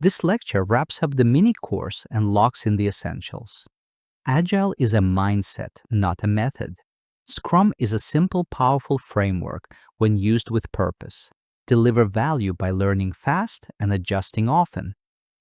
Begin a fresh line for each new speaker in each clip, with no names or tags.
This lecture wraps up the mini course and locks in the essentials. Agile is a mindset, not a method. Scrum is a simple, powerful framework when used with purpose. Deliver value by learning fast and adjusting often.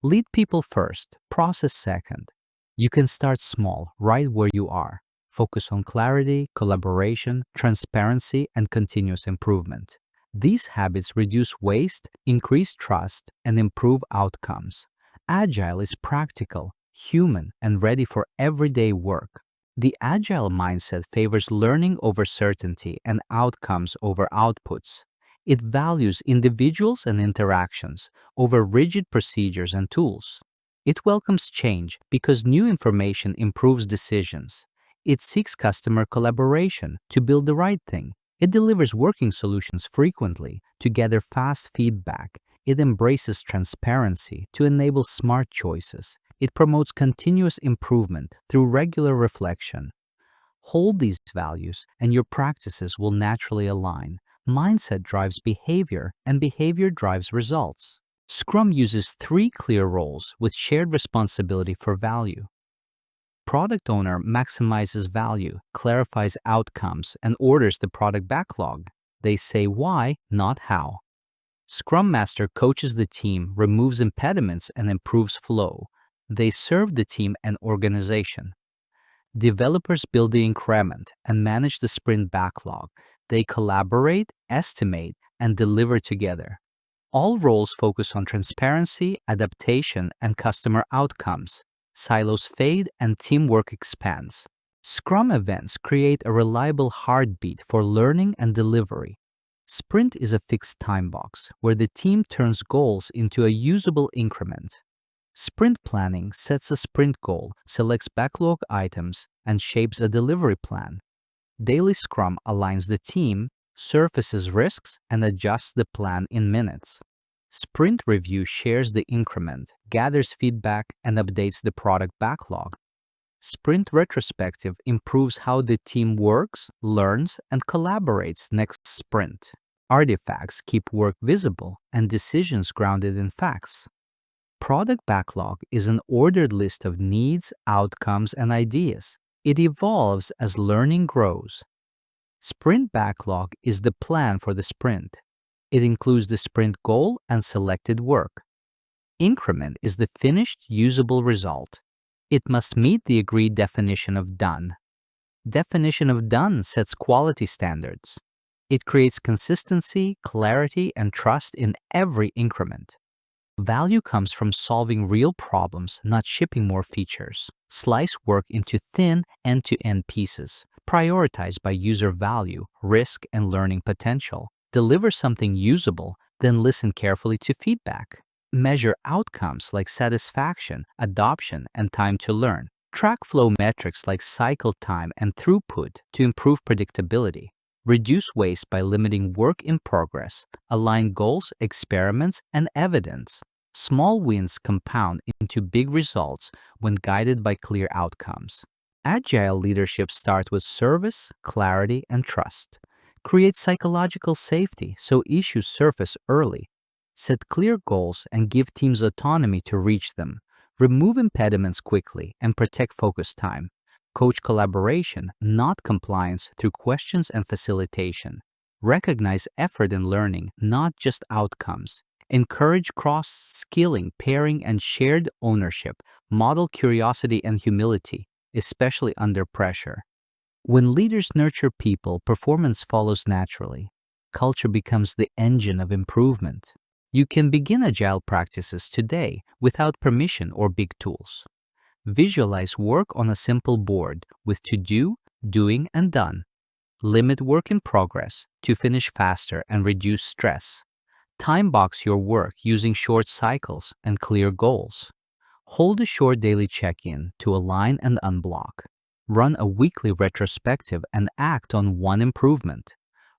Lead people first, process second. You can start small, right where you are. Focus on clarity, collaboration, transparency, and continuous improvement. These habits reduce waste, increase trust, and improve outcomes. Agile is practical, human, and ready for everyday work. The Agile mindset favors learning over certainty and outcomes over outputs. It values individuals and interactions over rigid procedures and tools. It welcomes change because new information improves decisions. It seeks customer collaboration to build the right thing. It delivers working solutions frequently to gather fast feedback. It embraces transparency to enable smart choices. It promotes continuous improvement through regular reflection. Hold these values, and your practices will naturally align. Mindset drives behavior, and behavior drives results. Scrum uses three clear roles with shared responsibility for value. Product owner maximizes value, clarifies outcomes, and orders the product backlog. They say why, not how. Scrum Master coaches the team, removes impediments, and improves flow. They serve the team and organization. Developers build the increment and manage the sprint backlog. They collaborate, estimate, and deliver together. All roles focus on transparency, adaptation, and customer outcomes. Silos fade and teamwork expands. Scrum events create a reliable heartbeat for learning and delivery. Sprint is a fixed time box where the team turns goals into a usable increment. Sprint planning sets a sprint goal, selects backlog items, and shapes a delivery plan. Daily Scrum aligns the team, surfaces risks, and adjusts the plan in minutes. Sprint review shares the increment, gathers feedback, and updates the product backlog. Sprint retrospective improves how the team works, learns, and collaborates next sprint. Artifacts keep work visible and decisions grounded in facts. Product backlog is an ordered list of needs, outcomes, and ideas. It evolves as learning grows. Sprint backlog is the plan for the sprint. It includes the sprint goal and selected work. Increment is the finished, usable result. It must meet the agreed definition of done. Definition of done sets quality standards. It creates consistency, clarity, and trust in every increment. Value comes from solving real problems, not shipping more features. Slice work into thin, end-to-end pieces. Prioritize by user value, risk, and learning potential. Deliver something usable, then listen carefully to feedback. Measure outcomes like satisfaction, adoption, and time to learn. Track flow metrics like cycle time and throughput to improve predictability. Reduce waste by limiting work in progress. Align goals, experiments, and evidence. Small wins compound into big results when guided by clear outcomes. Agile leadership starts with service, clarity, and trust. Create psychological safety so issues surface early. Set clear goals and give teams autonomy to reach them. Remove impediments quickly and protect focus time. Coach collaboration, not compliance, through questions and facilitation. Recognize effort in learning, not just outcomes. Encourage cross-skilling, pairing, and shared ownership. Model curiosity and humility, especially under pressure. When leaders nurture people, performance follows naturally. Culture becomes the engine of improvement. You can begin Agile practices today without permission or big tools. Visualize work on a simple board with to do, doing, and done. Limit work in progress to finish faster and reduce stress. Time box your work using short cycles and clear goals. Hold a short daily check-in to align and unblock. Run a weekly retrospective and act on one improvement.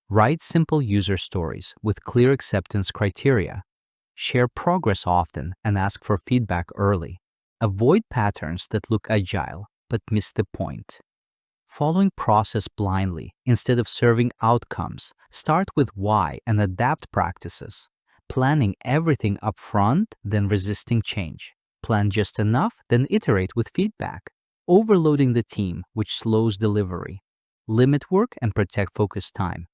Write simple user stories with clear acceptance criteria. Share progress often and ask for feedback early. Avoid patterns that look agile but miss the point. Following process blindly instead of serving outcomes, start with why and adapt practices. Planning everything up front, then resisting change. Plan just enough, then iterate with feedback. Overloading the team, which slows delivery. Limit work and protect focus time.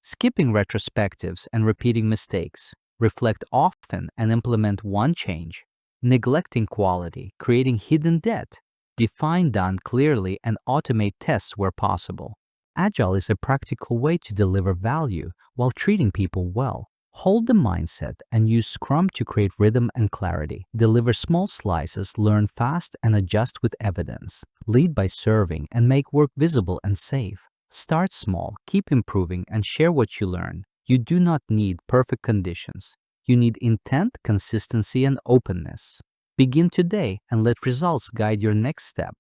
Skipping retrospectives and repeating mistakes. Reflect often and implement one change. Neglecting quality, creating hidden debt. Define done clearly and automate tests where possible. Agile is a practical way to deliver value while treating people well. Hold the mindset and use Scrum to create rhythm and clarity. Deliver small slices, learn fast, and adjust with evidence. Lead by serving and make work visible and safe. Start small, keep improving, and share what you learn. You do not need perfect conditions. You need intent, consistency, and openness. Begin today and let results guide your next step.